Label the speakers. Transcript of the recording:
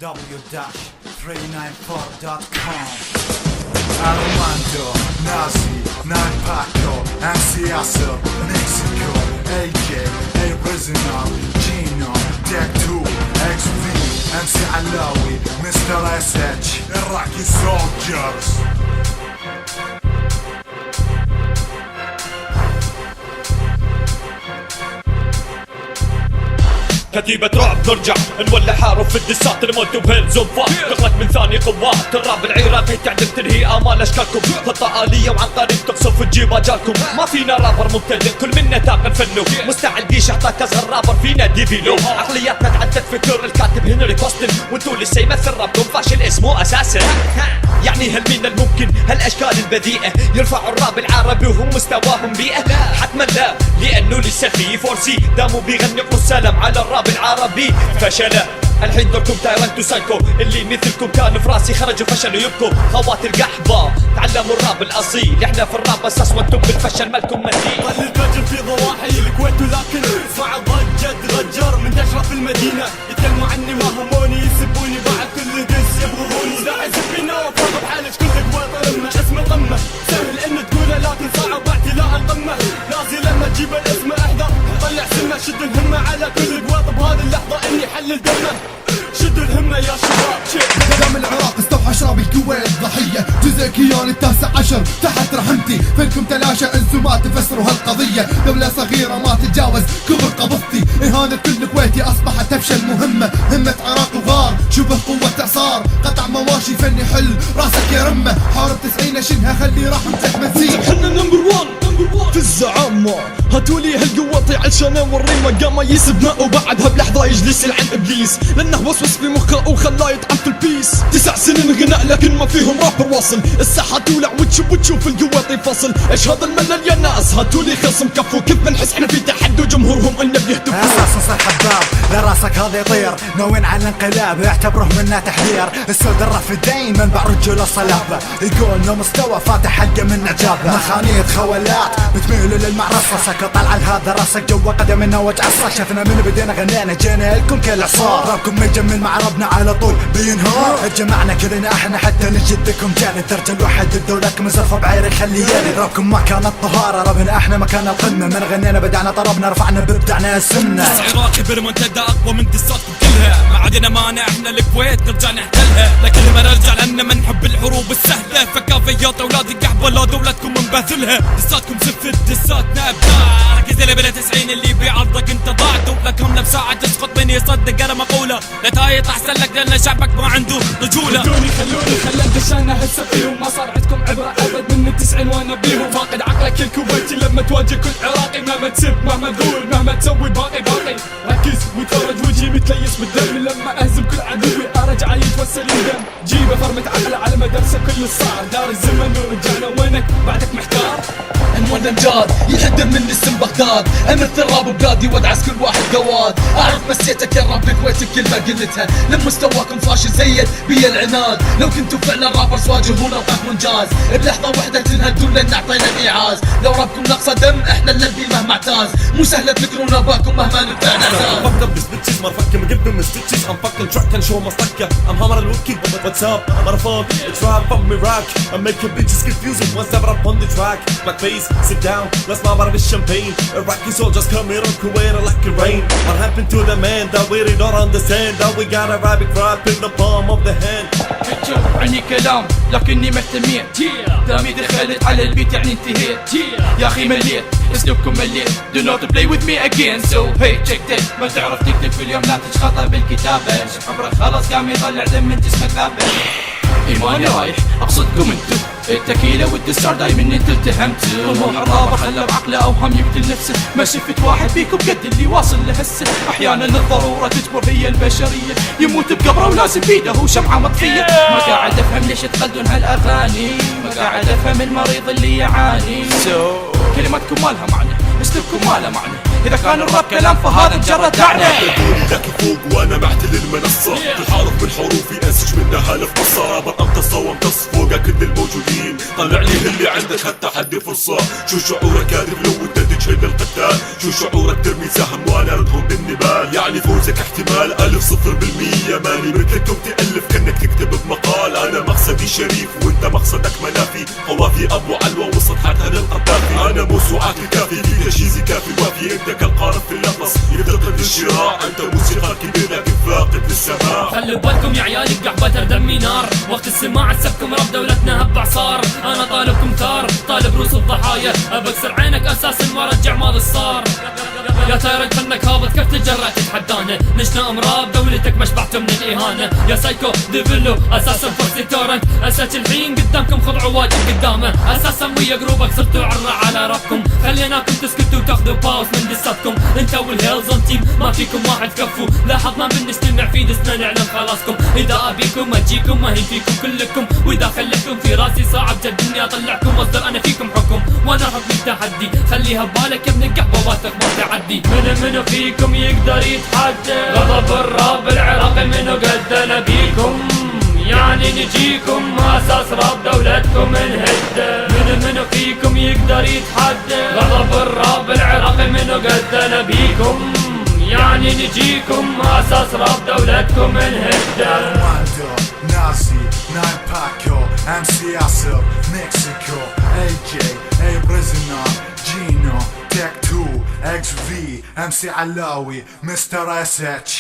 Speaker 1: www.394.com. Armando, Nazi, Nine Paco, MC Asser, Mexico, AJ, A Prisoner, Gino, Deck 2, XV, MC Alawi, Mr. SH, Iraqi Soldiers.
Speaker 2: كتيبة رعب نرجع نولع حارب في الدسات نموت وهيلز اون فاير دخلت من ثاني قوات الراب العراقي تعدل تنهي امال اشكالكم خطة آلية وعن قريب تقصف تجيب اجالكم ما فينا رابر مبتدئ كل منا تاقن فنه مستعد ديش اعطاك اصغر رابر فينا ديفيلو عقلياتنا تعدت فكر الكاتب هنري كوستن وانتو لسه يمثل رابكم فاشل اسمه اساسا يعني هل من الممكن هالاشكال البذيئة يرفعوا الراب العربي وهم مستواهم بيئة حتما لا لانه لسه في فورسي داموا بيغنقوا السلام على الراب العربي فشلة الحين دوركم تايرنتو سايكو اللي مثلكم كانوا في راسي خرجوا فشلوا يبكوا خوات القحبة تعلموا الراب الاصيل احنا في الراب اساس وانتم بالفشل مالكم مثيل
Speaker 3: ظل الفجر في ضواحي الكويت ولكن صع ضجة غجر من تشرف المدينة يتكلموا عني ما هموني يسبوني بعد كل دس يبغضوني لا يسبينا وفوق بحالك كل قوة طرمة اسم القمة سهل ان تقوله لكن صعب اعتلاء القمة لازم لما تجيب الاسم احذر طلع سمة شد الهمة على كل قوة بهذه اللحظة اني حلل دمه شدوا الهمة يا شباب
Speaker 4: كلام العراق استوحى شراب الكويت ضحية جزء كيان التاسع عشر تحت رحمتي فينكم تلاشى انسوا ما تفسروا هالقضية دولة صغيرة ما تتجاوز كبر قبضتي اهانة كل كويتي اصبحت تفشل مهمة همة عراق وغار شبه قوة اعصار قطع مواشي فني حل راسك يا رمة حارب 90 شنها خلي رحمتك منسيب
Speaker 3: حنا نمبر 1 في الزعامة هاتولي هالقوطي علشان اوري مقامه يسبنا وبعدها بلحظة يجلس يلعن ابليس لانه وسوس في مخه وخلاه يطعم في البيس 9 سنين غناء لكن ما فيهم رابر واصل الساحة تولع وتشوف القوطي فصل ايش هذا الملل يا ناس هاتولي خصم كفو كيف بنحس احنا في تحدي وجمهورهم انه بيهتفوا
Speaker 1: اساس صار حباب لراسك هذا يطير ناويين على الانقلاب اعتبره منا تحذير السود الرف دايما مع رجول الصلابة يقول انه مستوى فاتح حلقة من عجابة مخانيط خوالات بتميلوا للمعرصة سكت طلع هذا راسك جوا قدمنا وجعصة شفنا من بدينا غنينا جينا لكم كالعصار رابكم مجمل مع ربنا على طول بينهار جمعنا كلنا احنا حتى نجدكم جاني الدرجة الواحد الدولة مزرفة بعير خلياني رابكم ما كانت طهارة ربنا احنا مكان القمة من غنينا بدعنا طربنا رفعنا ببدعنا السنة
Speaker 3: عراقي برمنتدا اقوى من دساتكم كلها ما عندنا مانع احنا الكويت نرجع نحتلها لكن ما نرجع لان ما نحب الحروب السهله فكافيات اولاد القحبه لا دولتكم نبهذلها دساتكم زفت دساتنا ابداع ركز اللي بلا 90 اللي بيعرضك انت ضاعت لكم بساعه تسقط من يصدق انا مقوله لا تايط احسن لك لان شعبك ما عنده رجوله خلوني خلان دشانا هسه فيهم ما صار عندكم عبره ابد من 90 وانا بيهم فاقد عقلك الكويتي لما تواجه كل عراقي مهما تسب مهما تقول مهما تسوي باقي ركز وتفرج وجهي متليس بالدم لما اهزم كل عدوي ارجع يتوسل الدم جيبه فرمة عقله على مدرسه كل الصعب دار الزمن ورجعنا وينك بعدك محتار
Speaker 5: عنوان الامجاد يهدم من اسم بغداد امرت الراب بلادي وادعس كل واحد قواد اعرف مسيتك يا رب كويتك كلمه قلتها لما مستواكم فاشل زيد بي العناد لو كنتوا فعلا رابرز واجهونا وقف منجاز بلحظه وحده تنهدون لان اعطينا الايعاز لو رابكم نقصه دم احنا نلبي مهما اعتاز مو سهله تذكرونا باكم مهما نبدعنا
Speaker 6: fucked up this bitches motherfucker I'm giving them stitches I'm fucking track and show my stuck I'm hammer الوكي what's up motherfucker it's rap from me rock I'm making bitches confusing once I rap on the track black face sit down let's not about champagne Iraqi soldiers come here on Kuwait like it rain what happened to the man that we don't understand that we got Arabic rap in the palm of the hand
Speaker 3: عني كلام لكني مهتمين دامي دخلت على البيت يعني انتهيت يا اخي مليت اسلوبكم مليت do not play with me again so hey check that ما تعرف تكتب في اليوم لا تشخطها بالكتابة عمرك خلاص قام يطلع دم من جسمك ذابة ايماني رايح اقصدكم انتو التكيلة والدستار دايما انتو التهمتوا طموح الرابر خلى بعقله اوهام يقتل نفسه ما شفت واحد فيكم قد اللي واصل لهسه احيانا الضرورة تجبر هي البشرية يموت بقبره ولازم بيده هو شمعة مطفية ما قاعد افهم ليش تقلدون هالاغاني ما قاعد افهم المريض اللي يعاني كلماتكم ما لها معنى اسلوبكم ما له معنى اذا كان الراب كلام فهذا مجرد لعنة
Speaker 6: لك فوق وانا محتل المنصة تحارب من حروفي انسج منها الف قصة رابر امتص وامتص فوقك كل الموجودين طلع لي اللي عندك حتى حد فرصة شو شعورك كاذب لو انت مشهد القتال. شو شعورك ترمي سهم وانا اركض بالنبال؟ يعني فوزك احتمال 1000%. ماني مثلكم تألف كأنك تكتب بمقال. انا مقصدي شريف وانت مقصدك منافي، قوافي ابو علوة وسط حتى للقذافي. انا موسوعاتي كافي في تجهيزي كافي وافي، انت كالقارب في اللفظ يفتقد الشراع. انت موسيقى كبير لكن فاقد للسماع.
Speaker 7: خلوا بالكم يا عيالي قحبة دمي نار، وقت السماع تسبكم رب دولتنا هب عصار. انا طالبكم ثار، طالب روس الضحايا، ابكسر عينك اساسا وارجع ماضي الصار. يا تايرك فنك هابط كيف تجرأت تتحدانا؟ نشنا امراض دولتك ما شبعتوا من الاهانه. يا سايكو ديفلو اساسا فرسي تورنت، اساس الحين قدامكم خضعوا واجب قدامه. اساسا ويا جروبك صرتوا عرة على ربكم، خليناكم تسكتوا وتاخذوا باوس من دساتكم. انت والهيلزون تيم ما فيكم واحد كفو، لاحظنا من نجتمع في دسنا نعلم خلاصكم. اذا ابيكم اجيكم ما هي فيكم كلكم، واذا خليتكم في راسي صعب جد اني اطلعكم واصدر انا فيكم حكم. وانا حكم التحدي خليها ببالك يا ابن القحبه واتق ما تعدي. منو فيكم يقدر يتحدى؟ غضب الراب العراقي منو قدنا بيكم؟ يعني نجيكم اساس راب دولتكم نهده. منو فيكم يقدر يتحدى؟ غضب الراب العراقي منو قدنا بيكم؟ يعني نجيكم اساس راب دولتكم نهده.
Speaker 1: Armando, Nazi, Nine Paco, MC Yasser, Mexico, AJ, A Prisoner, Gino, Tech 2, XV, MC Alawi, Mr. SH.